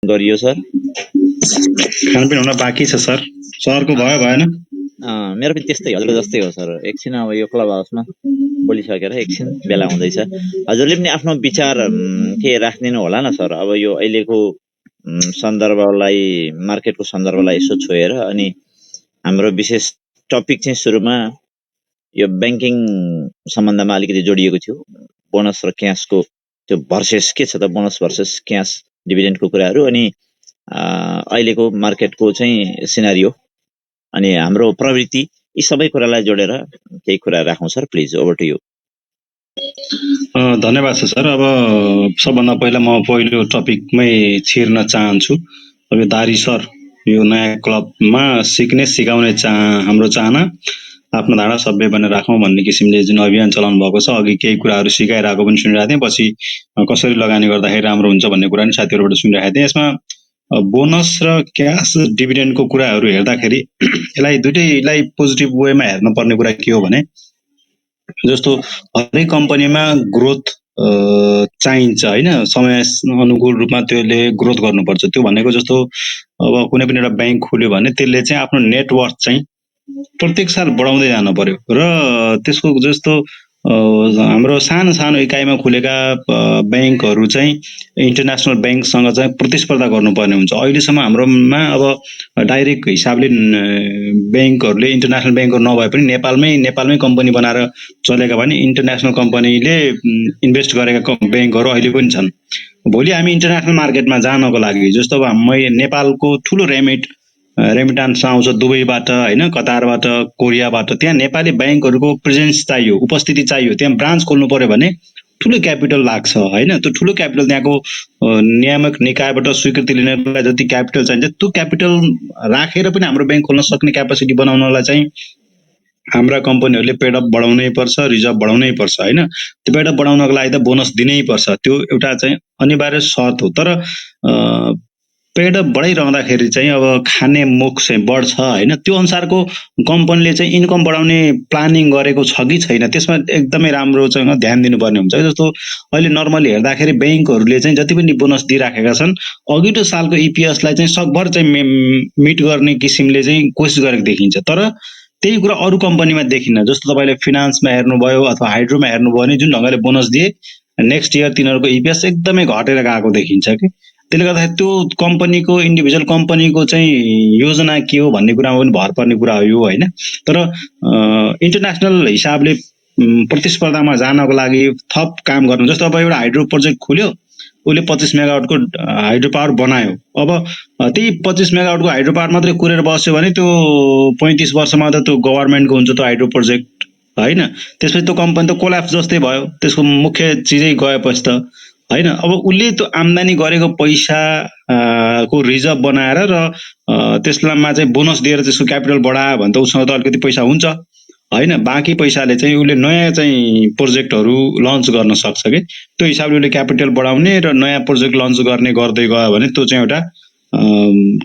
गरियो सर। खानपिन हुन बाँकी छ सर। सरको भयो भएन? मेरो पनि त्यस्तै हजुरको जस्तै हो सर। एकछिन अब यो क्लब हाउसमा बोलिसकेर एकछिन बेला हुँदैछ। हजुरले पनि आफ्नो विचार के राख्दिनु होला न सर। अब यो अहिलेको सन्दर्भलाई, मार्केटको सन्दर्भलाई यसो छोएर अनि हाम्रो विशेष टपिक चाहिँ सुरुमा यो ब्याङ्किङ सम्बन्धमा अलिकति जोडिएको थियो। बोनस र क्यासको त्यो भर्सेस के छ त, बोनस भर्सेस क्यास डिभिडेन्डको कुराहरू, अनि अहिलेको मार्केटको चाहिँ सिनारियो अनि हाम्रो प्रवृत्ति, यी सबै कुरालाई जोडेर केही कुरा राखौँ sir. Please over to you. धन्यवाद छ सर। अब सबभन्दा पहिला म पहिलो टपिकमै छिर्न चाहन्छु। अब यो दारी सर यो नयाँ क्लबमा सिक्ने सिकाउने हाम्रो चाहना आफ्नो धारणा सभ्य बनेर राखौँ भन्ने किसिमले जुन अभियान चलाउनु भएको छ। अघि केही कुराहरू सिकाइरहेको पनि सुनिरहेको थिएँ, पछि कसरी लगानी गर्दाखेरि राम्रो हुन्छ भन्ने कुरा पनि साथीहरूबाट सुनिरहेको थिएँ। यसमा बोनस र क्यास डिभिडेन्डको कुराहरू हेर्दाखेरि यसलाई दुइटैलाई पोजिटिभ वेमा हेर्न पर्ने कुरा के हो भने, जस्तो हरेक कम्पनीमा ग्रोथ चाहिन्छ होइन, समय अनुकूल रूपमा त्यसले ग्रोथ गर्नुपर्छ। त्यो भनेको जस्तो अब कुनै पनि एउटा ब्याङ्क खोल्यो भने त्यसले चाहिँ आफ्नो नेटवर्थ चाहिँ प्रत्येक साल बढाउँदै जानु पर्यो र त्यसको जस्तो हाम्रो सानो सानो इकाइमा खुलेका ब्याङ्कहरू चाहिँ इन्टरनेसनल ब्याङ्कसँग चाहिँ प्रतिस्पर्धा गर्नुपर्ने हुन्छ। अहिलेसम्म हाम्रोमा अब डाइरेक्ट हिसाबले ब्याङ्कहरूले इन्टरनेसनल ब्याङ्कहरू नभए पनि नेपालमै कम्पनी बनाएर चलेका भने इन्टरनेसनल कम्पनीले इन्भेस्ट गरेका ब्याङ्कहरू अहिले पनि छन्। भोलि हामी इन्टरनेसनल मार्केटमा जानको लागि, जस्तो अब नेपालको ठुलो रेमिटान्स आउँछ दुबईबाट होइन, कतारबाट, कोरियाबाट, त्यहाँ नेपाली ब्याङ्कहरूको प्रेजेन्स चाहियो, उपस्थिति चाहियो। त्यहाँ ब्रान्च खोल्नु पर्यो भने ठुलो क्यापिटल लाग्छ होइन। त्यो ठुलो क्यापिटल त्यहाँको नियामक निकायबाट स्वीकृति लिनलाई जति क्यापिटल चाहिन्छ त्यो क्यापिटल राखेर पनि हाम्रो ब्याङ्क खोल्न सक्ने क्यापेसिटी बनाउनलाई चाहिँ हाम्रा कम्पनीहरूले पेडअप बढाउनै पर्छ, रिजर्भ बढाउनै पर्छ होइन। त्यो पेडअप बढाउनको लागि त बोनस दिनै पर्छ, त्यो एउटा चाहिँ अनिवार्य शर्त हो। तर पेडअप बढाइरहँदाखेरि चाहिँ अब खाने मुख चाहिँ बढ्छ होइन। त्यो अनुसारको कम्पनीले चाहिँ इन्कम बढाउने प्लानिङ गरेको छ कि छैन, त्यसमा एकदमै राम्रोसँग ध्यान दिनुपर्ने हुन्छ। जस्तो अहिले नर्मली हेर्दाखेरि ब्याङ्कहरूले चाहिँ जति पनि बोनस दिइराखेका छन्, अघिल्लो सालको इपिएसलाई चाहिँ सकभर चाहिँ मिट गर्ने किसिमले चाहिँ कोसिस गरेको देखिन्छ। तर त्यही कुरा अरू कम्पनीमा देखिन्न। जस्तो तपाईँले फिनान्समा हेर्नुभयो अथवा हाइड्रोमा हेर्नुभयो भने जुन ढङ्गले बोनस दिए नेक्स्ट इयर तिनीहरूको इपिएस एकदमै घटेर गएको देखिन्छ कि। त्यसले गर्दाखेरि त्यो कम्पनीको, इन्डिभिजुअल कम्पनीको चाहिँ योजना के हो भन्ने कुरामा पनि भर पर्ने कुरा हो यो होइन। तर इन्टरनेसनल हिसाबले प्रतिस्पर्धामा जानको लागि थप काम गर्नु, जस्तो अब एउटा हाइड्रो प्रोजेक्ट खुल्यो, उसले 25 मेगावाटको हाइड्रो पावर बनायो। अब त्यही 25 मेगावाटको हाइड्रो पावर मात्रै कुरेर बस्यो भने त्यो 35 वर्षमा त त्यो गभर्मेन्टको हुन्छ त्यो हाइड्रो प्रोजेक्ट होइन। त्यसपछि त्यो कम्पनी त कोल्याप्स जस्तै भयो, त्यसको मुख्य चिजै गएपछि त होइन। अब उसले त्यो आम्दानी गरेको पैसा को रिजर्भ बनाएर र त्यसमा चाहिँ बोनस दिएर त्यसको क्यापिटल बढायो भने त उसँग त अलिकति पैसा हुन्छ होइन। बाँकी पैसाले चाहिँ उसले नयाँ चाहिँ प्रोजेक्टहरू लन्च गर्न सक्छ कि। त्यो हिसाबले उसले क्यापिटल बढाउने र नयाँ प्रोजेक्ट लन्च गर्दै गयो भने त्यो चाहिँ एउटा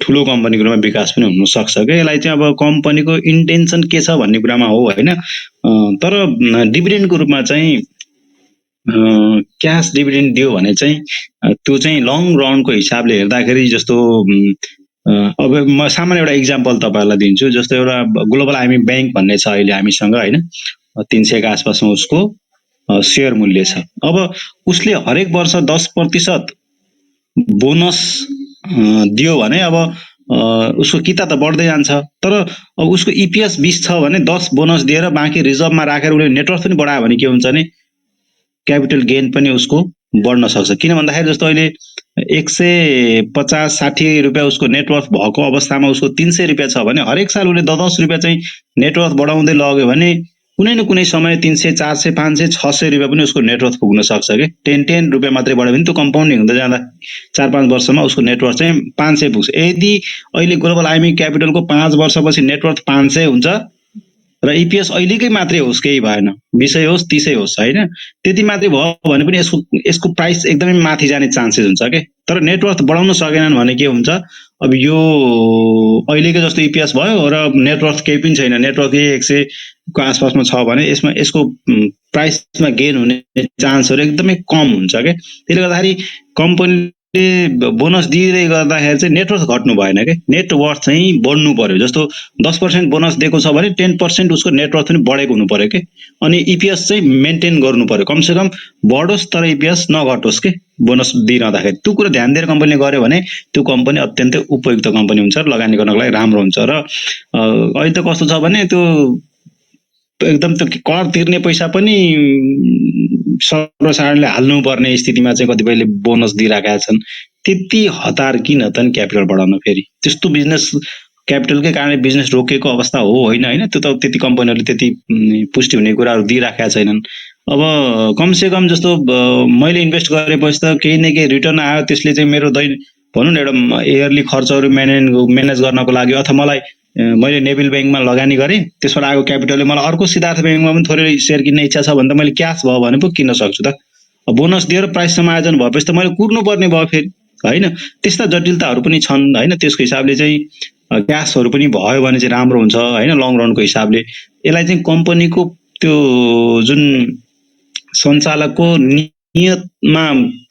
ठुलो कम्पनीको रूपमा विकास पनि हुन सक्छ कि। यसलाई चाहिँ अब कम्पनीको इन्टेन्सन के छ भन्ने कुरामा हो होइन। तर डिभिडेन्डको रूपमा चाहिँ क्यास डिभिडेन्ड दियो भने चाहिँ त्यो चाहिँ लङ रनको हिसाबले हेर्दाखेरि, जस्तो अब म सामान्य एउटा इक्जाम्पल तपाईँहरूलाई दिन्छु। जस्तो एउटा ग्लोबल आइएमई ब्याङ्क भन्ने छ अहिले हामीसँग होइन, 300 का आसपासमा उसको सेयर मूल्य छ। अब उसले हरेक वर्ष 10% बोनस दियो भने अब उसको किता त बढ्दै जान्छ। तर अब उसको इपिएस 20 छ भने 10 बोनस दिएर बाँकी रिजर्भमा राखेर उसले नेटवर्थ पनि बढायो भने के हुन्छ भने क्यापिटल गेन पनि उसको बढ्न सक्छ। किन भन्दाखेरि जस्तो अहिले 150-60 रुपियाँ उसको नेटवर्थ भएको अवस्थामा उसको 300 रुपियाँ छ भने हरेक साल उसले 10 रुपियाँ चाहिँ नेटवर्थ बढाउँदै लग्यो भने कुनै न कुनै समय 300, 400, 500, 600 रुपियाँ पनि उसको नेटवर्थ पुग्न सक्छ कि। 10 रुपियाँ मात्रै बढ्यो भने त्यो कम्पाउन्डिङ हुँदै जाँदा 4-5 वर्षमा उसको नेटवर्थ चाहिँ 500 पुग्छ। यदि अहिले ग्लोबल आइएमई क्यापिटलको 5 वर्षपछि नेटवर्थ 500 हुन्छ र इपिएस अहिलेकै मात्रै होस्, केही भएन, 20 होस् 30 होस् होइन, त्यति मात्रै भयो भने पनि यसको प्राइस एकदमै माथि जाने चान्सेस हुन्छ के। तर नेटवर्थ बढाउन सकेनन् भने के हुन्छ, अब यो अहिलेकै जस्तो इपिएस भयो र नेटवर्थ केही पनि छैन, नेटवर्थ 100 को आसपासमा छ भने यसको प्राइसमा गेन हुने चान्सहरू एकदमै कम हुन्छ के। त्यसले गर्दाखेरि कम्पनी बोनस दिँदै गर्दाखेरि चाहिँ नेटवर्थ घट्नु भएन के, नेटवर्थ चाहिँ बढ्नु पर्यो। जस्तो 10% बोनस दिएको छ भने 10% उसको नेटवर्थ पनि बढेको हुनु पर्यो के। अनि इपिएस चाहिँ मेन्टेन गर्नु पर्यो, कमसेकम बढोस् तर इपिएस नघटोस् के बोनस दिइरहँदाखेरि। त्यो कुरा ध्यान दिएर कम्पनीले गर्यो भने त्यो कम्पनी अत्यन्तै उपयुक्त कम्पनी हुन्छ, लगानी गर्नको लागि राम्रो हुन्छ। र अहिले त कस्तो छ भने त्यो एकदम त्यो कर तिर्ने पैसा पनि सर्वसाधारणले हाल्नुपर्ने स्थितिमा चाहिँ कतिपयले बोनस दिइराखेका छन्। त्यति हतार किन त नि क्यापिटल बढाउन? फेरि त्यस्तो बिजनेस क्यापिटलकै कारणले बिजनेस रोकेको अवस्था हो होइन होइन, त्यो त त्यति कम्पनीहरूले त्यति पुष्टि हुने कुराहरू दिइराखेका छैनन्। अब कमसेकम जस्तो मैले इन्भेस्ट गरेपछि त केही न केही रिटर्न आयो, त्यसले चाहिँ मेरो भनौँ न एउटा इयरली खर्चहरू म्यानेज गर्नको लागि, अथवा मलाई मैले नेबिल ब्याङ्कमा लगानी गरेँ, त्यसबाट आएको क्यापिटलले मलाई अर्को सिद्धार्थ ब्याङ्कमा पनि थोरै सेयर किन्ने इच्छा छ भने त मैले क्यास भयो भने पो किन्न सक्छु त। बोनस दिएर प्राइस समायोजन भएपछि त मैले कुर्नु पर्ने भयो फेरि होइन। त्यस्ता जटिलताहरू पनि छन् होइन। त्यसको हिसाबले चाहिँ क्यासहरू पनि भयो भने चाहिँ राम्रो हुन्छ होइन, लङ रनको हिसाबले। यसलाई चाहिँ कम्पनीको त्यो जुन सञ्चालकको नियतमा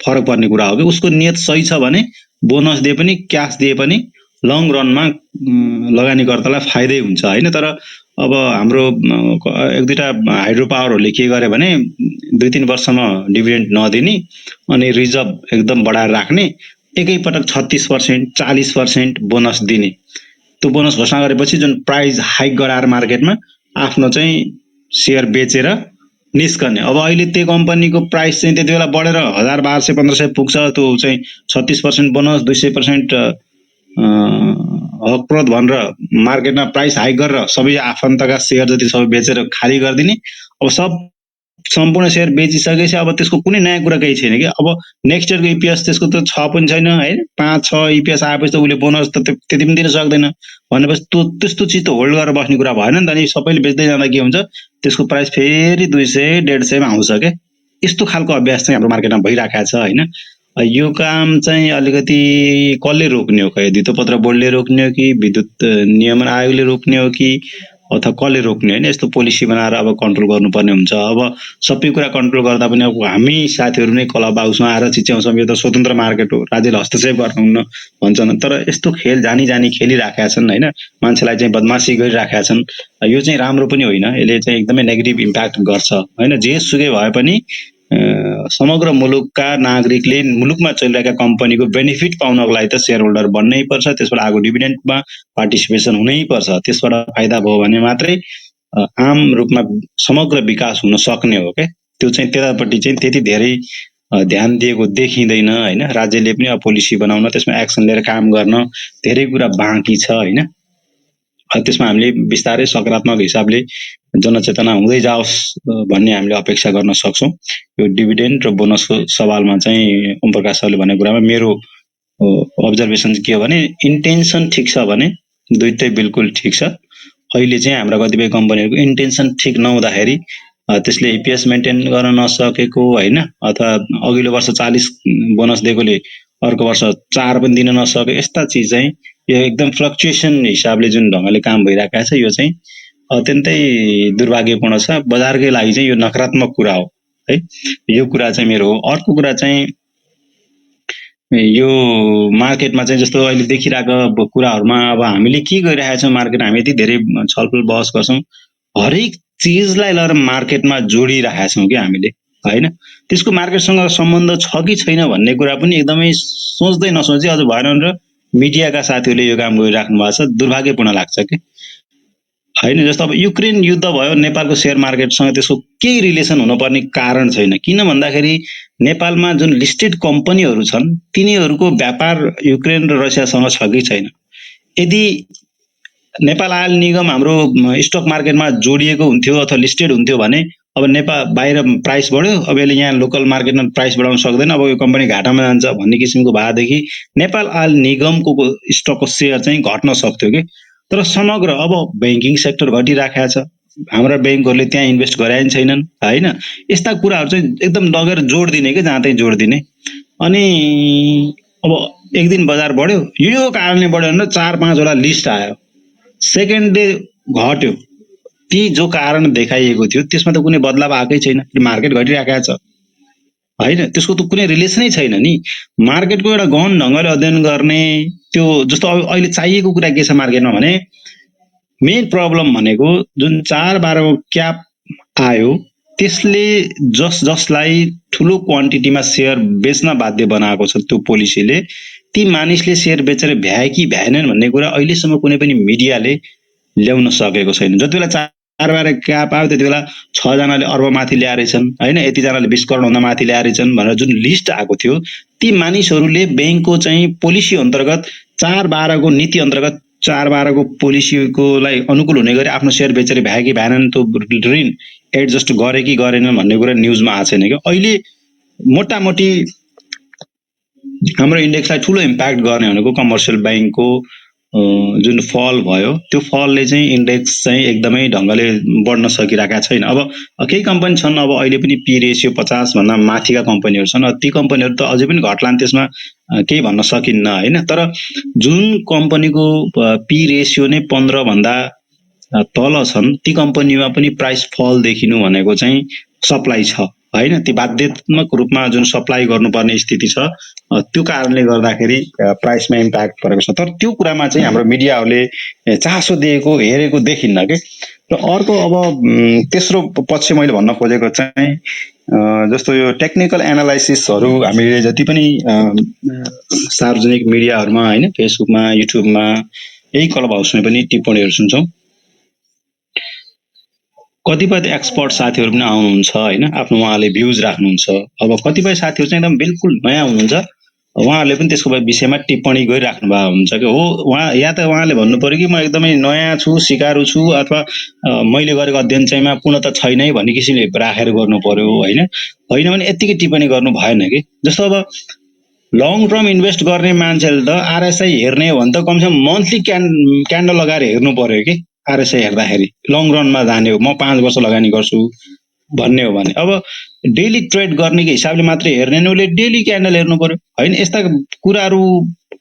फरक पर्ने कुरा हो कि, उसको नियत सही छ भने बोनस दिए पनि क्यास दिए पनि लङ रनमा लगानीकर्तालाई फाइदै हुन्छ होइन। तर अब हाम्रो एक दुईवटा हाइड्रो पावरहरूले के गरे भने 2-3 वर्षमा डिभिडेन्ड नदिने अनि रिजर्भ एकदम बढाएर राख्ने, एकैपटक 36%, 40% बोनस दिने। त्यो बोनस घोषणा गरेपछि जुन प्राइस हाइक गराएर मार्केटमा आफ्नो चाहिँ सेयर बेचेर निस्कने। अब अहिले त्यो कम्पनीको प्राइस चाहिँ त्यति बेला बढेर 1200-1500 पुग्छ। त्यो चाहिँ 36% बोनस, 200% हकप्रद भनेर मार्केटमा प्राइस हाइक गरेर सबै आफन्तका सेयर जति सबै बेचेर खाली गरिदिने। अब सम्पूर्ण सेयर बेचिसकेपछि अब त्यसको कुनै नयाँ कुरा केही छैन कि। अब नेक्स्ट इयरको इपिएस त्यसको त 6 पनि छैन है, 5-6 इपिएस आएपछि त उसले बोनस त त्यति पनि दिन सक्दैन भनेपछि त्यस्तो चिज त होल्ड गरेर बस्ने कुरा भएन नि त। अनि सबैले बेच्दै जाँदा के हुन्छ, त्यसको प्राइस फेरि 200-150 मा आउँछ के। यस्तो खालको अभ्यास चाहिँ हाम्रो मार्केटमा भइराखेको छ होइन। यो काम चाहिँ अलिकति कसले रोक्ने हो? खै धितोपत्र बोर्डले रोक्ने हो कि विद्युत नियमन आयोगले रोक्ने हो कि अथवा कसले रोक्ने होइन? यस्तो पोलिसी बनाएर अब कन्ट्रोल गर्नुपर्ने हुन्छ। अब सबै कुरा कन्ट्रोल गर्दा पनि अब हामी साथीहरू नै क्लब हाउसमा आएर चिच्याउँछौँ यो त स्वतन्त्र मार्केट हो, राज्यले हस्तक्षेप गर्नुहुन्न भन्छन्। तर यस्तो खेल जानी जानी खेलिराखेका छन् होइन, मान्छेलाई चाहिँ बदमासी गरिराखेका छन्। यो चाहिँ राम्रो पनि होइन, यसले चाहिँ एकदमै नेगेटिभ इम्प्याक्ट गर्छ होइन। जेसुकै भए पनि समग्र मुलुकका नागरिकले मुलुकमा चलिरहेका कम्पनीको बेनिफिट पाउनको लागि त सेयर होल्डर बन्नै पर्छ, त्यसबाट आएको डिभिडेन्डमा पार्टिसिपेसन हुनै पर्छ। त्यसबाट फाइदा भयो भने मात्रै आम रूपमा समग्र विकास हुन सक्ने हो क्या। त्यो चाहिँ त्यतापट्टि चाहिँ त्यति धेरै ध्यान दिएको देखिँदैन होइन। राज्यले पनि अब पोलिसी बनाउन, त्यसमा एक्सन लिएर काम गर्न धेरै कुरा बाँकी छ होइन। त्यसमा हामीले बिस्तारै सकारात्मक हिसाबले जनचेतना हुँदै जाओस् भन्ने हामीले अपेक्षा गर्न सक्छौँ। यो डिभिडेन्ड र बोनसको सवालमा चाहिँ ओम प्रकाश सरले भनेको कुरामा मेरो अब्जर्भेसन के हो भने, इन्टेन्सन ठिक छ भने दुईटै बिल्कुल ठिक छ। अहिले चाहिँ हाम्रा कतिपय कम्पनीहरूको इन्टेन्सन ठिक नहुँदाखेरि त्यसले इपिएस मेन्टेन गर्न नसकेको होइन, अथवा अघिल्लो वर्ष 40 बोनस दिएकोले अर्को वर्ष 4 पनि दिन नसके, यस्ता चिज चाहिँ यो एकदम फ्लक्चुएसन हिसाबले जुन ढङ्गले काम भइरहेको छ यो चाहिँ अत्यन्तै दुर्भाग्यपूर्ण छ। बजारकै लागि चाहिँ यो नकारात्मक कुरा हो है। यो कुरा चाहिँ मेरो हो। अर्को कुरा चाहिँ यो मार्केटमा चाहिँ जस्तो अहिले देखिरहेको कुराहरूमा अब हामीले के गरिरहेका छौँ, मार्केट हामी यति धेरै छलफल बहस गर्छौँ, हरेक चिजलाई लिएर मार्केटमा जोडिरहेका छौँ कि हामीले होइन। त्यसको मार्केटसँग सम्बन्ध छ कि छैन भन्ने कुरा पनि एकदमै सोच्दै नसोच्दै अझ भएन भनेर मिडियाका साथीहरूले यो काम गरिराख्नु भएको छ, दुर्भाग्यपूर्ण लाग्छ कि होइन। जस्तो अब युक्रेन युद्ध भयो, नेपालको सेयर मार्केटसँग त्यसको केही रिलेसन हुनुपर्ने कारण छैन। किन भन्दाखेरि नेपालमा जुन लिस्टेड कम्पनीहरू छन् तिनीहरूको व्यापार युक्रेन र रसियासँग छ कि छैन। यदि नेपाल आयल निगम हाम्रो स्टक मार्केटमा जोडिएको हुन्थ्यो अथवा लिस्टेड हुन्थ्यो भने अब नेपाल बाहिर प्राइस बढ्यो, अब यसले यहाँ लोकल मार्केटमा प्राइस बढाउन सक्दैन, अब यो कम्पनी घाटामा जान्छ भन्ने किसिमको भएदेखि नेपाल आयल निगमको स्टकको सेयर चाहिँ घट्न सक्थ्यो कि। तर समग्र अब ब्याङ्किङ सेक्टर घटिराखेको छ, हाम्रा ब्याङ्कहरूले त्यहाँ इन्भेस्ट गराएन छैनन् होइन। यस्ता कुराहरू चाहिँ एकदम लगेर जोड दिने कि जहाँ त्यहीँ जोड दिने। अनि अब एक दिन बजार बढ्यो, यो कारणले बढ्यो भने 4-5 वटा लिस्ट आयो, सेकेन्ड डे घट्यो, ती जो कारण देखाइएको थियो त्यसमा त कुनै बदलाव आएकै छैन, मार्केट घटिराखेको छ। हैन, त्यसको त कुनै रिलेसनै छैन नि। मार्केटको एउटा गहन ढङ्गले अध्ययन गर्ने, त्यो जस्तो अहिले चाहिएको कुरा के छ मार्केटमा भने, मेन प्रब्लम भनेको जुन 4-12 को क्याप आयो, त्यसले जसलाई ठुलो क्वान्टिटीमा सेयर बेच्न बाध्य बनाएको छ त्यो पोलिसीले, ती मानिसले सेयर बेचेर भ्याए कि भ्याएनन् भन्ने कुरा अहिलेसम्म कुनै पनि मिडियाले ल्याउन सकेको छैन। जति बेला 4-12 क्याप आयो त्यति बेला 6 जनाले अर्ब माथि ल्याएछन् हैन, यति जनाले 20 करोड भन्दा माथि ल्याएछन् भनेर जुन लिस्ट आएको थियो, ती मानिसहरूले बैंकको चाहिँ पोलिसी अन्तर्गत 4-12 को नीति अन्तर्गत 4-12 को पोलिसीकोलाई अनुकूल हुने गरी आफ्नो सेयर बेचेर भ्याए कि भ्याएनन्, त्यो ऋण एडजस्ट गरे कि गरेनन् भन्ने कुरा न्युजमा आएको छैन क्या। अहिले मोटामोटी हाम्रो इन्डेक्सलाई ठुलो इम्प्याक्ट गर्ने भनेको कमर्सियल बैंकको जुन फल भयो, त्यो फलले चाहिँ इन्डेक्स चाहिँ एकदमै ढङ्गले बढ्न सकिरहेका छैन। अब केही कम्पनी छन्, अब अहिले पनि पी रेसियो 50 भन्दा माथिका कम्पनीहरू छन्, ती कम्पनीहरू त अझै पनि घट्लान्, त्यसमा केही भन्न सकिन्न हैन। तर जुन कम्पनीको पी रेसियो नै 15 भन्दा तल छन्, ती कम्पनीमा पनि प्राइस फल देखिनु भनेको चाहिँ सप्लाई छ हैन, ती बाध्यात्मक रूपमा जुन सप्लाई गर्नुपर्ने स्थिति छ, त्यो कारणले गर्दाखेरि प्राइसमा इम्प्याक्ट परेको छ। तर त्यो कुरामा चाहिँ हाम्रो मिडियाहरूले चासो दिएको हेरेको देखिन्न के। र अर्को अब तेस्रो पक्ष मैले भन्न खोजेको चाहिँ जस्तो यो टेक्निकल एनालाइसिसहरू हामीले जति पनि सार्वजनिक मिडियाहरूमा हैन, फेसबुकमा, युट्युबमा, यही क्लब हाउसमा पनि टिप्पणीहरू सुन्छौँ। कतिपय एक्सपर्ट साथीहरू पनि आउनुहुन्छ हैन, आफ्नो उहाँले भ्युज राख्नुहुन्छ। अब कतिपय साथीहरू चाहिँ एकदम बिल्कुल नयाँ हुनुहुन्छ, उहाँहरूले पनि त्यसको विषयमा टिप्पणी गरिराख्नु भएको हुन्छ कि हो, उहाँ या त उहाँले भन्नु पर्यो कि म एकदमै नयाँ छु, सिकारु छु, अथवा मैले गरेको अध्ययन चाहिँमा पूर्णता छैन भन्ने किसिमले राखेर गर्नु पर्यो हैन। होइन भने यतिकै टिप्पणी गर्नु भएन कि। जस्तो अब लङ टर्म इन्भेस्ट गर्ने मान्छेले त आरएसआई हेर्ने हो भने त कमसेकम मन्थली क्यान्डल लगाएर हेर्नु पर्यो कि। आरएसआई हेर्दाखेरि लङ रनमा जाने हो, म 5 वर्ष लगानी गर्छु भन्ने हो भने, अब डेली ट्रेड गर्नेको हिसाबले मात्रै हेर्ने उसले डेली क्यान्डल हेर्नु पर्यो हैन। यस्ता कुराहरू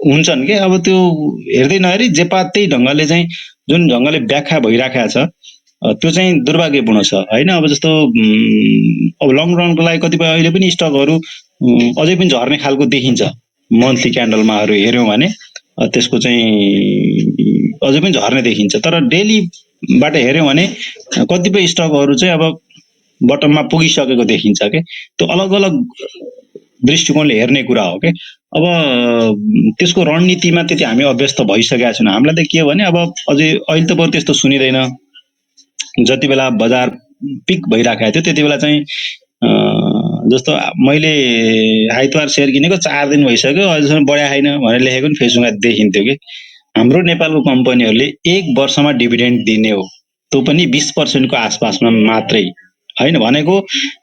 हुन्छन् के। अब त्यो हेर्दै नहेरी जे पात्यै ढङ्गले चाहिँ जुन ढङ्गले व्याख्या भइराखेको छ, त्यो चाहिँ दुर्भाग्यपूर्ण छ हैन। अब जस्तो अब लङ रनको लागि कतिपय अहिले पनि स्टकहरू अझै पनि झर्ने खालको देखिन्छ, मन्थली क्यान्डलमाहरू हेऱ्यौँ भने त्यसको चाहिँ अझै पनि झर्ने देखिन्छ। तर डेलीबाट हेऱ्यौँ भने कतिपय स्टकहरू चाहिँ अब बटममा पुगिसकेको देखिन्छ के। त्यो अलग अलग दृष्टिकोणले हेर्ने कुरा हो के। अब त्यसको रणनीतिमा त्यति हामी अभ्यस्त भइसकेका छौँ। हामीलाई त के हो भने अब अझै अहिले त बरु त्यस्तो सुनिँदैन। जति बेला बजार पिक भइराखेको थियो त्यति बेला चाहिँ जस्तो मैले आइतबार सेयर किनेको 4 दिन भइसक्यो अझैसम्म बढ्या छैन भनेर लेखेको नि फेसबुकमा देखिन्थ्यो कि। हाम्रो नेपालको कम्पनीहरूले 1 वर्षमा डिभिडेन्ड दिने हो, त्यो पनि 20% को आसपासमा मात्रै हैन। भनेको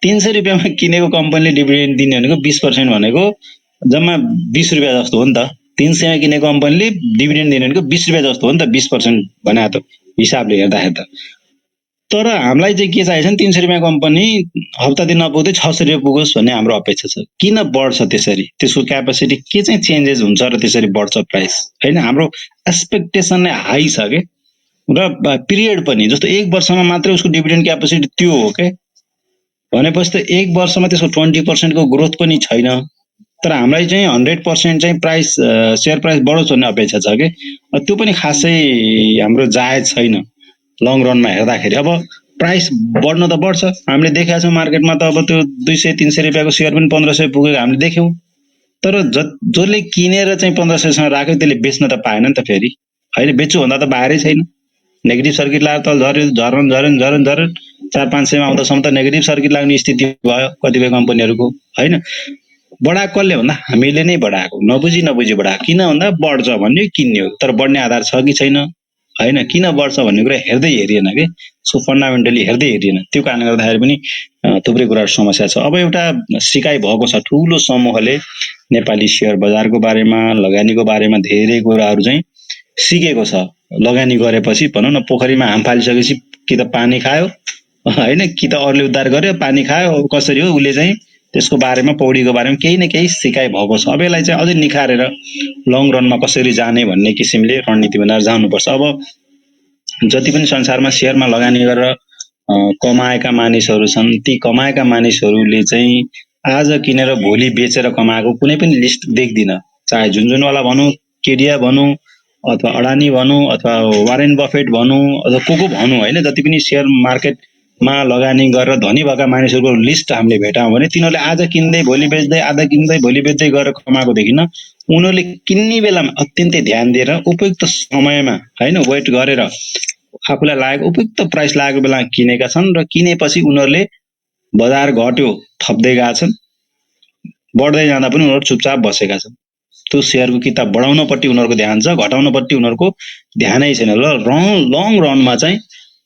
300 रुपियाँमा किनेको कम्पनीले डिभिडेन्ड दिने भनेको 20% भनेको जम्मा 20 रुपियाँ जस्तो हो नि त। 300 मा किनेको कम्पनीले डिभिडेन्ड दिने भनेको 20 रुपियाँ जस्तो हो नि त, 20% भने त हिसाबले हेर्दाखेरि त। तर हामीलाई चाहिँ के चाहिन्छ नि, 300 रुपियाँ कम्पनी हप्ता दिन नपुग्दै 600 रुपियाँ पुगोस् भन्ने हाम्रो अपेक्षा छ। किन बढ्छ त्यसरी, त्यसको क्यापेसिटी के चाहिँ चेन्जेस हुन्छ र त्यसरी बढ्छ प्राइस हैन। हाम्रो एक्सपेक्टेसन नै हाई छ के। र पिरियड पनि जस्तो 1 वर्षमा मात्रै उसको डिभिडेन्ड क्यापेसिटी त्यो हो के भनेपछि त 1 वर्षमा त्यसको 20% को ग्रोथ पनि छैन। तर हामीलाई चाहिँ 100% चाहिँ प्राइस सेयर प्राइस बढोस् भन्ने अपेक्षा छ के। त्यो पनि खासै हाम्रो जायज छैन लङ रनमा हेर्दाखेरि। अब प्राइस बढ्न त बढ्छ, हामीले देखेका छौँ मार्केटमा त अब त्यो 200-300 रुपियाँको सेयर पनि 1500 पुगेको हामीले देख्यौँ। तर जसले किनेर चाहिँ 1500 सँग राख्यो त्यसले बेच्न त पाएन नि त फेरि हैन। बेच्छु भन्दा त बाहिरै छैन। नेगेटिभ सर्किट लाएर त झर्न 400-500 मा आउँदासम्म त नेगेटिभ सर्किट लाग्ने स्थिति भयो कतिपय कम्पनीहरूको हैन। बढाएको कसले भन्दा हामीले नै बढाएको, नबुझी बढाएको। किन भन्दा बढ्छ भन्ने किन्ने हो, तर बढ्ने आधार छ कि छैन हैन। किन बढ्छ भन्ने कुरा हेर्दै हेरिएन के, सो फन्डामेन्टली हेर्दै हेरिएन। त्यो कारणले गर्दाखेरि पनि थुप्रै कुराहरु समस्या छ। अब एउटा सिकाइ भएको छ ठुलो समूहले नेपाली शेयर बजारको बारेमा, लगानीको बारेमा धेरै कुराहरु चाहिँ सिकेको छ। लगानी गरेपछि भनौं न पोखरीमा हाम फालिसकेपछि कि त पानी खायो हैन, कि त अरूले उद्धार गर्यो, पानी खायो, कसरी हो उले चाहिँ त्यसको बारेमा, पौडीको बारेमा केही न केही सिकाइ भएको छ। अब यसलाई चाहिँ अझै निखारेर लङ रनमा कसरी जाने भन्ने किसिमले रणनीति बनाएर जानुपर्छ। अब जति पनि संसारमा शेयरमा लगानी गरेर कमाएका मानिसहरू छन्, ती कमाएका मानिसहरूले चाहिँ आज किनेर भोलि बेचेर कमाएको कुनै पनि लिस्ट देख्दिन। चाहे झुनझुनवाला भनौँ, केडिया भनौँ, अथवा अडानी भनौँ, अथवा वारेन बफेट भनौँ, अथवा को भनौँ होइन, जति पनि सेयर मार्केटमा लगानी गरेर धनी भएका मानिसहरूको लिस्ट हामीले भेटायौँ भने तिनीहरूले आज किन्दै भोलि बेच्दै, आज किन्दै भोलि बेच्दै गरेर कमाएको देखिन। उनीहरूले किन्ने बेलामा अत्यन्तै ध्यान दिएर उपयुक्त समयमा होइन वेट गरेर आफूलाई लागेको उपयुक्त प्राइस लागेको बेलामा किनेका छन् र किनेपछि उनीहरूले बजार घट्यो थप्दै गएका छन्, बढ्दै जाँदा पनि उनीहरू चुपचाप बसेका छन्। त्यो सेयरको किताब बढाउनपट्टि उनीहरूको ध्यान छ, घटाउनपट्टि उनीहरूको ध्यानै छैन। र लङ रनमा चाहिँ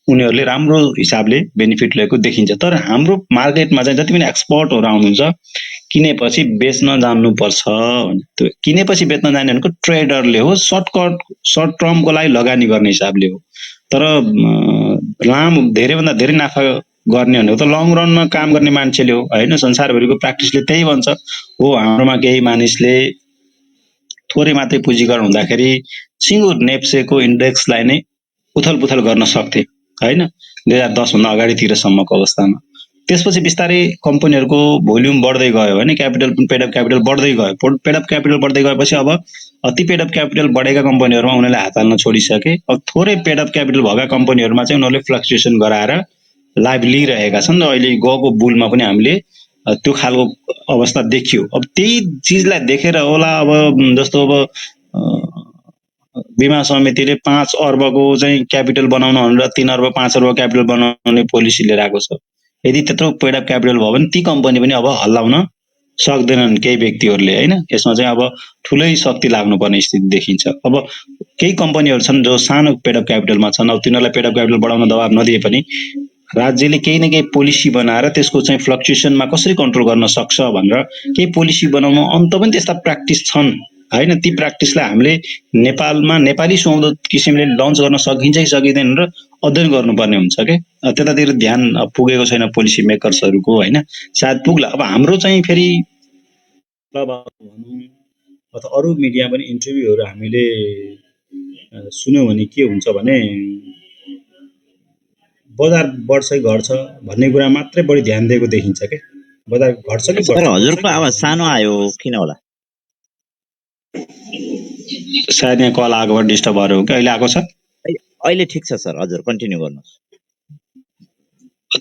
उनीहरूले राम्रो हिसाबले बेनिफिट लिएको देखिन्छ। तर हाम्रो मार्केटमा चाहिँ जति पनि एक्सपर्टहरू आउनुहुन्छ किनेपछि बेच्न जान्नुपर्छ। त्यो किनेपछि बेच्न जाने भनेको ट्रेडरले हो, सर्ट टर्मको लागि लगानी गर्ने हिसाबले हो। तर लामो धेरैभन्दा धेरै नाफा गर्ने भनेको त लङ रनमा काम गर्ने मान्छेले हो होइन। संसारभरिको प्र्याक्टिसले त्यही भन्छ हो। हाम्रोमा केही मानिसले थोरै मात्रै पुँजीकरण हुँदाखेरि सिङ्गो नेप्सेको इन्डेक्सलाई नै उथल पुथल गर्न सक्थे होइन, 2010 भन्दा अगाडितिरसम्मको अवस्थामा। त्यसपछि बिस्तारै कम्पनीहरूको भोल्युम बढ्दै गयो भने क्यापिटल पेड अफ क्यापिटल बढ्दै गयो। पेड अफ क्यापिटल बढ्दै गएपछि अब अति पेड अफ क्यापिटल बढेका कम्पनीहरूमा उनीहरूले हात हाल्न छोडिसके। अब थोरै पेड अफ क्यापिटल भएका कम्पनीहरूमा चाहिँ उनीहरूले फ्लक्चुएसन गराएर लाभ लिइरहेका छन्। र अहिले गएको बुलमा पनि हामीले त्यो खालको अवस्था देखियो। अब त्यही चिजलाई देखेर होला अब जस्तो अब बीमा समितिले 5 अर्बको चाहिँ क्यापिटल बनाउन भनेर 3 अर्ब 5 अर्ब क्यापिटल बनाउने पोलिसी लिएर आएको छ। यदि त्यत्रो पेड अफ क्यापिटल भयो भने ती कम्पनी पनि अब हल्लाउन सक्दैनन् केही व्यक्तिहरूले होइन। यसमा चाहिँ अब ठुलै शक्ति लाग्नुपर्ने स्थिति देखिन्छ। अब केही कम्पनीहरू छन् जो सानो पेड अफ क्यापिटलमा छन्, अब तिनीहरूलाई पेड अफ क्यापिटल बढाउन दबाब नदिए पनि राज्यले केही न केही पोलिसी बनाएर त्यसको चाहिँ फ्लक्चुएसनमा कसरी कन्ट्रोल गर्न सक्छ भनेर केही पोलिसी बनाउनु अन्त पनि त्यस्ता प्र्याक्टिस छन् होइन। ती प्र्याक्टिसलाई हामीले नेपालमा नेपाली सुहाउँदो किसिमले लन्च गर्न सकिन्छ कि सकिँदैन र अध्ययन गर्नुपर्ने हुन्छ के। त्यतातिर ध्यान पुगेको छैन पोलिसी मेकर्सहरूको होइन, सायद पुग्ला। अब हाम्रो चाहिँ फेरि भनौँ अथवा अरू मिडिया पनि इन्टरभ्यूहरू हामीले सुन्यौँ भने के हुन्छ भने बजार बढ्छ कि घट्छ भन्ने कुरा मात्रै बढी ध्यान दिएको देखिन्छ के। बजार घट्छ कि सर हजुरको आवाज सानो आयो किन होला? सायद यहाँ कल आएकोबाट डिस्टर्ब भएर हो कि। अहिले आएको छ? अहिले ठिक छ सर, हजुर कन्टिन्यू गर्नुहोस्।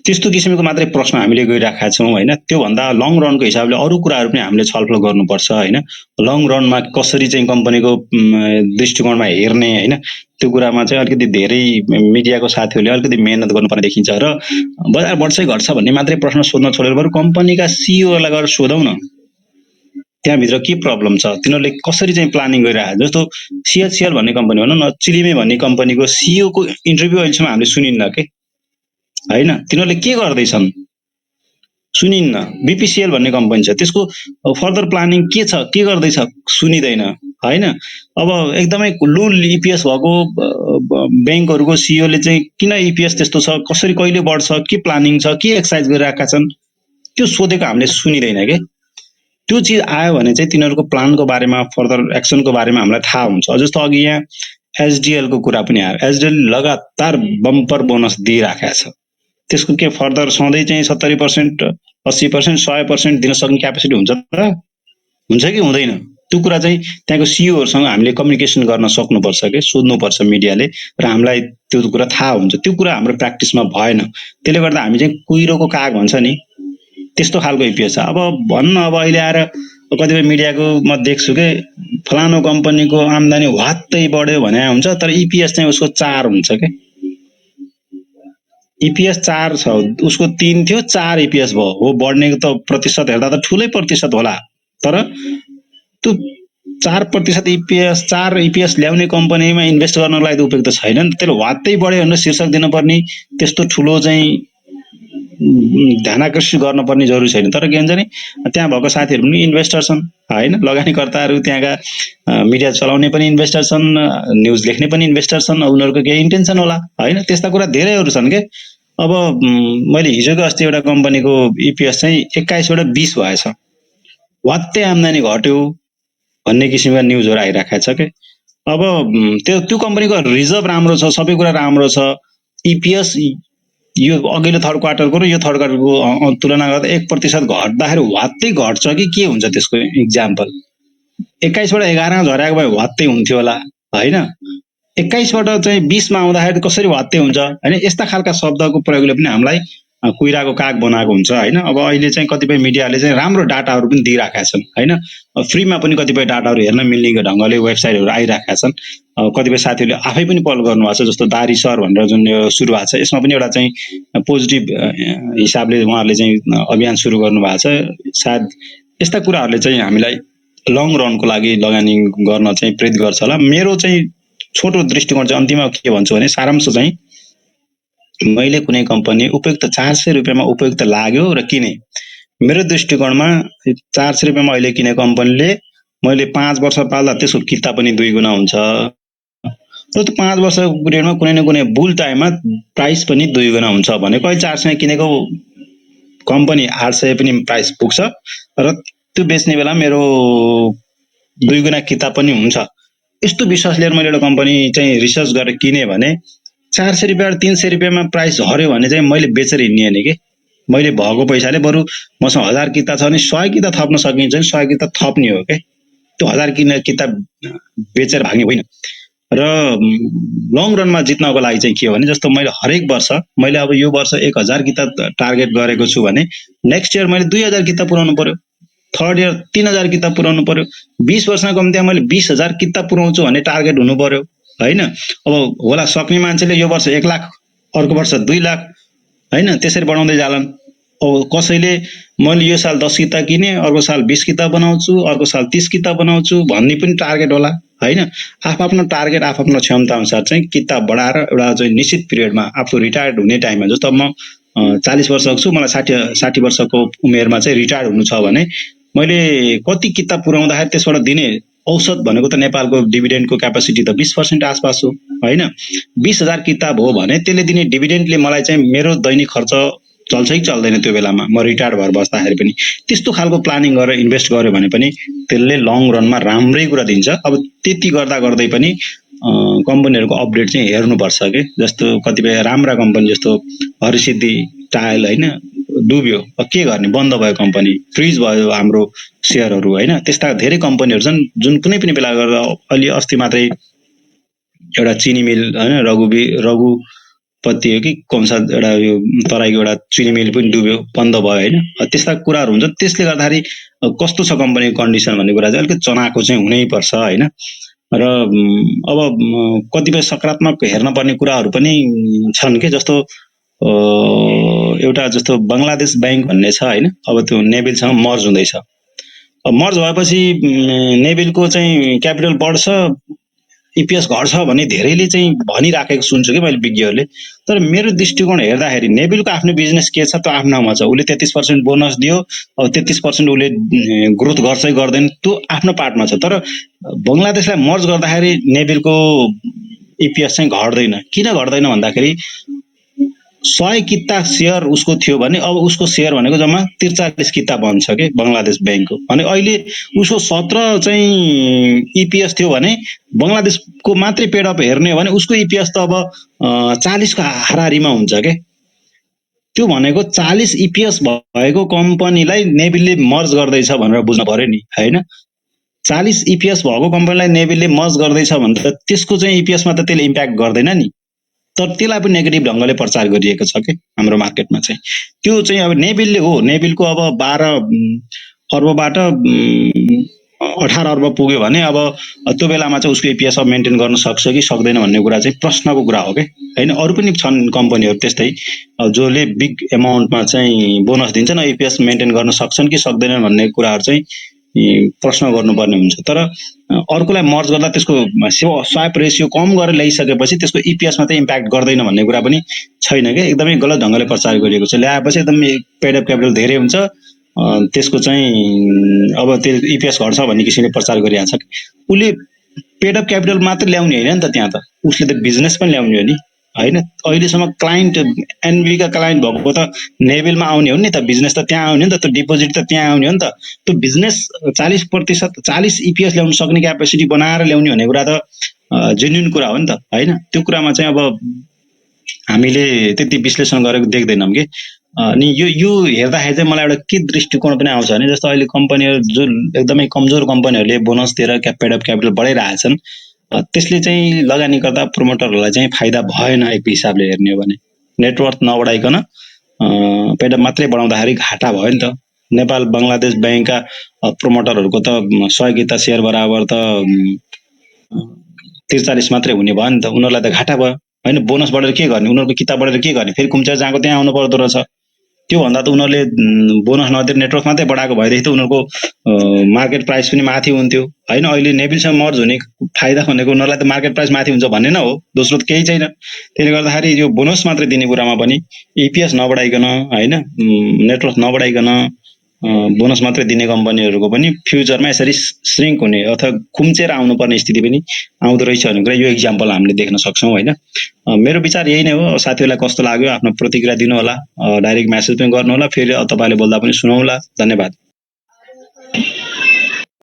त्यस्तो किसिमको मात्रै प्रश्न हामीले गरिराखेका छौँ होइन। त्योभन्दा लङ रनको हिसाबले अरू कुराहरू पनि हामीले छलफल गर्नुपर्छ होइन। लङ रनमा कसरी चाहिँ कम्पनीको दृष्टिकोणमा हेर्ने होइन, त्यो कुरामा चाहिँ अलिकति धेरै मिडियाको साथीहरूले अलिकति मेहनत गर्नुपर्ने देखिन्छ। र बजार बढ्छ घट्छ भन्ने मात्रै प्रश्न सोध्न छोडेर बरु कम्पनीका सिइओलाई गएर सोधौँ न त्यहाँभित्र के प्रब्लम छ, तिनीहरूले कसरी चाहिँ प्लानिङ गरिरहेको। जस्तो सिएचसिएल भन्ने कम्पनी भनौँ न, चिलिमे भन्ने कम्पनीको सिइओको इन्टरभ्यू अहिलेसम्म हामीले सुनिन्न के होइन। तिनीहरूले के गर्दैछन् सुनिन्न। बिपिसिएल भन्ने कम्पनी छ, त्यसको फर्दर प्लानिङ के छ, के गर्दैछ सुनिँदैन होइन। अब एकदमै लो इपिएस भएको ब्याङ्कहरूको सिइओले चाहिँ किन इपिएस त्यस्तो छ, कसरी कहिले बढ्छ, के प्लानिङ छ, के एक्सर्साइज गरिरहेका छन्, त्यो सोधेको हामीले सुनिँदैन के। त्यो चिज आयो भने चाहिँ तिनीहरूको प्लानको बारेमा फर्दर एक्सनको बारेमा हामीलाई थाहा हुन्छ। जस्तो अघि यहाँ एचडिएलको कुरा पनि आयो। एचडिएल लगातार बम्पर बोनस दिइराखेको छ। त्यसको के फर्दर सधैँ चाहिँ 70%, 80%, 100% दिन सक्ने क्यापेसिटी हुन्छ त हुन्छ कि हुँदैन? त्यो कुरा चाहिँ त्यहाँको सिइओहरूसँग हामीले कम्युनिकेसन गर्न सक्नुपर्छ कि सोध्नुपर्छ मिडियाले, र हामीलाई त्यो कुरा थाहा हुन्छ। त्यो कुरा हाम्रो प्र्याक्टिसमा भएन। त्यसले गर्दा हामी चाहिँ कुहिरोको काग भन्छ नि त्यस्तो खालको इपिएस छ। अब भन्न अब अहिले आएर कतिपय मिडियाको म देख्छु कि फलानो कम्पनीको आम्दानी वात्तै बढ्यो भने हुन्छ, तर इपिएस चाहिँ उसको 4 हुन्छ के। इपिएस 4 छ, उसको 3 थियो 4 इपिएस भयो। हो बढ्नेको त प्रतिशत हेर्दा त ठुलै प्रतिशत होला, तर त्यो 4% इपिएस 4 इपिएस ल्याउने कम्पनीमा इन्भेस्ट गर्नको लागि त उपयुक्त छैन नि। त्यसले वात्तै बढ्यो भनेर शीर्षक दिनुपर्ने त्यस्तो ठुलो चाहिँ ध्यानाकर्षित गर्नुपर्ने जरुरी छैन। तर के हुन्छ नि त्यहाँ भएको साथीहरू पनि इन्भेस्टर छन् होइन, लगानीकर्ताहरू त्यहाँका मिडिया चलाउने पनि इन्भेस्टर छन्, न्युज लेख्ने पनि इन्भेस्टर छन्। उनीहरूको केही इन्टेन्सन होला होइन, त्यस्ता कुरा धेरैहरू छन् के। अब मैले हिजोको अस्ति एउटा कम्पनीको इपिएस चाहिँ 21बाट 20 भएछ, वात्तै आम्दानी घट्यो भन्ने किसिमका न्युजहरू आइराखेको छ के। अब त्यो कम्पनीको रिजर्भ राम्रो छ, सबै कुरा राम्रो छ, इपिएस यो अघिल्लो थर्ड क्वार्टरको र यो थर्ड क्वार्टरको तुलना गर्दा 1% घट्दाखेरि वात्तै घट्छ कि के हुन्छ त्यसको इक्जाम्पल? 21बाट 11 झरेको भए वात्तै हुन्थ्यो होला हैन? 21बाट चाहिँ 20मा आउँदाखेरि कसरी वात्तै हुन्छ हैन? यस्ता खालका शब्दको प्रयोगले पनि हामीलाई कुइराको काग बनाएको हुन्छ हैन? अब अहिले चाहिँ कतिपय मिडियाले चाहिँ राम्रो डाटाहरू पनि दिइराखेका छन् हैन? फ्रीमा पनि कतिपय डाटाहरू हेर्न मिल्ने ढङ्गले वेबसाइटहरू आइराखेका छन्। कतिपय साथीहरूले आफै पनि पहल गर्नुभएको छ, जस्तो दारी सर भनेर जुन यो सुरु भएको छ, यसमा पनि एउटा चाहिँ पोजिटिभ हिसाबले उहाँहरूले चाहिँ अभियान सुरु गर्नुभएको छ। सायद यस्ता कुराहरूले चाहिँ हामीलाई लङ रनको लागि लगानी गर्न चाहिँ प्रेरित गर्छ होला। मेरो चाहिँ छोटो दृष्टिकोण चाहिँ अन्तिममा के भन्छु भने सारांश चाहिँ मैले कुनै कम्पनी उपयुक्त 400 रुपियाँमा उपयुक्त लाग्यो र किने। मेरो दृष्टिकोणमा 400 रुपियाँमा अहिले किने कम्पनीले मैले 5 वर्ष पाल्दा त्यसको किता पनि 2 गुणा हुन्छ र त्यो 5 वर्षको पिरियडमा कुनै न कुनै बुल टाइममा प्राइस पनि 2 गुणा हुन्छ भनेको अहिले 400 किनेको कम्पनी 800 पनि प्राइस पुग्छ र त्यो बेच्ने बेला मेरो 2 गुणा किताब पनि हुन्छ। यस्तो विश्वास लिएर मैले एउटा कम्पनी चाहिँ रिसर्च गरेर किने भने 400 रुपियाँबाट 300 रुपियाँमा प्राइस झर्यो भने चाहिँ मैले बेचेर हिँड्ने नि के। मैले भएको पैसाले बरु मसँग 1000 किताब छ भने 100 किताब थप्न सकिन्छ भने 100 किताब थप्ने हो के। त्यो 1000 किताब बेचेर भाग्ने होइन। र लङ रनमा जित्नको लागि चाहिँ के हो भने जस्तो मैले हरेक वर्ष मैले अब यो वर्ष 1000 किताब टार्गेट गरेको छु भने नेक्स्ट इयर मैले 2000 किताब पुर्याउनु पर्यो, थर्ड इयर 3000 किताब पुर्याउनु पर्यो, 20 वर्षमा कम्तीमा मैले 20000 किताब पुर्याउँछु भन्ने टार्गेट हुनु पर्यो हैन। अब होला सक्ने मान्छेले यो वर्ष 1 लाख, अर्को वर्ष 2 लाख हैन, त्यसरी बढाउँदै जालान्। अब कसैले मैले यो साल 10 किताब किने, अर्को साल 20 किताब बनाउँछु, अर्को साल 30 किताब बनाउँछु भन्ने पनि टार्गेट होला हैन। आफ्नो टार्गेट आफ्नो क्षमता अनुसार चाहिँ किताब बढाएर एउटा चाहिँ निश्चित पिरियडमा आफू रिटायर्ड हुने टाइममा, जस्तो म 40 वर्षको छु, मलाई 60 वर्षको उमेरमा चाहिँ रिटायर्ड हुनु छ भने मैले कति किताब पुर्याउँदाखेरि त्यसबाट दिने औसत भनेको त नेपालको डिभिडेन्डको क्यापासिटी त 20% आसपास हो हैन। 20000 किताब हो भने त्यसले दिने डिभिडेन्डले मलाई चाहिँ मेरो दैनिक खर्च चल्छ कि चल्दैन त्यो बेलामा म रिटायर्ड भएर बस्दाखेरि पनि। त्यस्तो खालको प्लानिङ गरेर इन्भेस्ट गर्यो भने पनि त्यसले लङ रनमा राम्रै कुरा दिन्छ। अब त्यति गर्दा गर्दै पनि कम्पनीहरूको अपडेट चाहिँ हेर्नुपर्छ के। जस्तो कतिपय राम्रा कम्पनी जस्तो हरिसिद्धि टायल हैन डुब्यो, के गर्ने, बन्द भयो कम्पनी, फ्रिज भयो हाम्रो सेयरहरू हैन। त्यस्ता धेरै कम्पनीहरू छन् जुन कुनै पनि बेला गरेर अलि अस्ति मात्रै एउटा चिनी मिल हैन रघुपति हो कि कौनसा एउटा यो तराईको एउटा चिनी मिल पनि डुब्यो, बन्द भयो हैन। त्यस्ता कुराहरू हुन्छ। त्यसले गर्दाखेरि कस्तो छ कम्पनीको कन्डिसन भन्ने कुरा चाहिँ अलिकति चनाखो चाहिँ हुनै पर्छ हैन। र अब कतिपय सकारात्मक हेर्न पर्ने कुराहरू पनि छन् के। जस्तो एउटा जस्तो बङ्गलादेश बैंक भन्ने छ हैन, अब त्यो नेबिलसँग मर्ज हुँदैछ। अब मर्ज भएपछि नेबिलको चाहिँ क्यापिटल बढ्छ, इपिएस घट्छ भन्ने धेरैले चाहिँ भनिराखेको सुन्छु कि मैले विज्ञहरूले। तर मेरो दृष्टिकोण हेर्दाखेरि नेबिलको आफ्नो बिजनेस के छ त्यो आफ्नोमा छ। उसले 33% बोनस दियो, अब 33% उसले ग्रोथ गर्छ गर्दैन त्यो आफ्नो पार्टमा छ। तर बङ्गलादेशलाई मर्ज गर्दाखेरि नेबिलको इपिएस चाहिँ घट्दैन। किन घट्दैन भन्दाखेरि 100 किता सेयर उसको थियो भने अब उसको सेयर भनेको जम्मा 43 किता बन्छ के बङ्गलादेश बैंकको। अनि अहिले उसको 17 चाहिँ इपिएस थियो भने बङ्गलादेशको मात्रै पेड अप हेर्ने हो भने उसको इपिएस त अब 40 को हाराहारीमा हुन्छ के। त्यो भनेको 40 इपिएस भएको कम्पनीलाई नेबिलले मर्ज गर्दैछ भनेर बुझ्नु पर्यो नि हैन। 40 इपिएस भएको कम्पनीलाई नेबिलले मर्ज गर्दैछ भने त त्यसको चाहिँ इपिएसमा त त्यसले इम्प्याक्ट गर्दैन नि। तर त्यसलाई पनि नेगेटिभ ढङ्गले प्रचार गरिएको छ कि हाम्रो मार्केटमा चाहिँ। त्यो चाहिँ अब नेबिलले हो, नेबिलको अब 12 अर्बबाट 18 अर्ब पुग्यो भने अब त्यो बेलामा चाहिँ उसको इपिएस मेन्टेन गर्न सक्छ कि सक्दैन भन्ने कुरा चाहिँ प्रश्नको कुरा हो के हैन। अरू पनि छन् कम्पनीहरू त्यस्तै जसले बिग एमाउन्टमा चाहिँ बोनस दिन्छन्, इपिएस मेन्टेन गर्न सक्छन् कि सक्दैनन् भन्ने कुराहरू चाहिँ प्रश्न गर्नुपर्ने हुन्छ। तर अर्कोलाई मर्ज गर्दा त्यसको स्वाप रेसियो कम गरेर ल्याइसकेपछि त्यसको इपिएसमा चाहिँ इम्प्याक्ट गर्दैन भन्ने कुरा पनि छैन क्या। एकदमै गलत ढङ्गले प्रचार गरिएको छ। ल्याएपछि एकदम पेड अप क्यापिटल धेरै हुन्छ, त्यसको चाहिँ अब त्यो इपिएस घट्छ भन्ने किसिमले प्रचार गरिरहेको छ। उसले पेड अप क्यापिटल मात्र ल्याउने होइन नि त, त्यहाँ त उसले त बिजनेस पनि ल्याउने हो नि हैन। अहिलेसम्म क्लाइन्ट एनबी का क्लाइन्ट भएको त नेबिलमा आउने हो नि त, बिजनेस त त्यहाँ आउने हो नि त, त्यो डिपोजिट त त्यहाँ आउने हो नि त। त्यो बिजनेस 40% 40 इपिएस ल्याउन सक्ने क्यापेसिटी बनाएर ल्याउने भन्ने कुरा त जेन्युन कुरा हो नि त हैन। त्यो कुरामा चाहिँ अब हामीले त्यति विश्लेषण गरेको देख्दैनौँ कि अनि यो हेर्दाखेरि चाहिँ मलाई एउटा के दृष्टिकोण पनि आउँछ भने जस्तो अहिले कम्पनीहरू जुन एकदमै कमजोर कम्पनीहरूले बोनस दिएर क्यापिटल बढाइरहेछन् त्यसले चाहिँ लगानी गर्दा प्रोमोटरहरूलाई चाहिँ फाइदा भएन एक हिसाबले हेर्ने हो भने नेटवर्थ नबढाइकन पेडअप मात्रै बढाउँदाखेरि घाटा भयो नि त नेपाल बङ्गलादेश ब्याङ्कका प्रोमोटरहरूको त सहयोगिता शेयर बराबर त 43 मात्रै हुने भयो नि त उनीहरूलाई त घाटा भयो हैन बोनस बढेर के गर्ने उनीहरूको किताब बढेर के गर्ने फेरि कुम्चेर जहाँको त्यहाँ आउनु पर्दो रहेछ त्यो भन्दा त उनीहरूले बोनस नदिएर नेटवर्क मात्रै बढाएको भएदेखि त उनीहरूको मार्केट प्राइस पनि माथि हुन्थ्यो हैन अहिले नेबिलसँग मर्ज हुने फाइदा भनेको उनीहरूलाई त मार्केट प्राइस माथि हुन्छ भन्ने न हो दोस्रो त केही छैन त्यसले गर्दाखेरि यो बोनस मात्रै दिने कुरामा पनि इपिएस नबढाइकन हैन नेटवर्क नबढाइकन बोनस मात्रै दिने कम्पनीहरूको पनि फ्युचरमा यसरी श्रिङ्क हुने अथवा खुम्चेर आउनुपर्ने स्थिति पनि आउँदो रहेछ भन्ने कुरा यो इक्जाम्पल हामीले देख्न सक्छौँ हैन मेरो विचार यही नै हो साथीहरूलाई कस्तो लाग्यो आफ्नो प्रतिक्रिया दिनु होला डाइरेक्ट मेसेज पनि गर्नु होला फेरि तपाईले बोल्दा पनि सुनौला धन्यवाद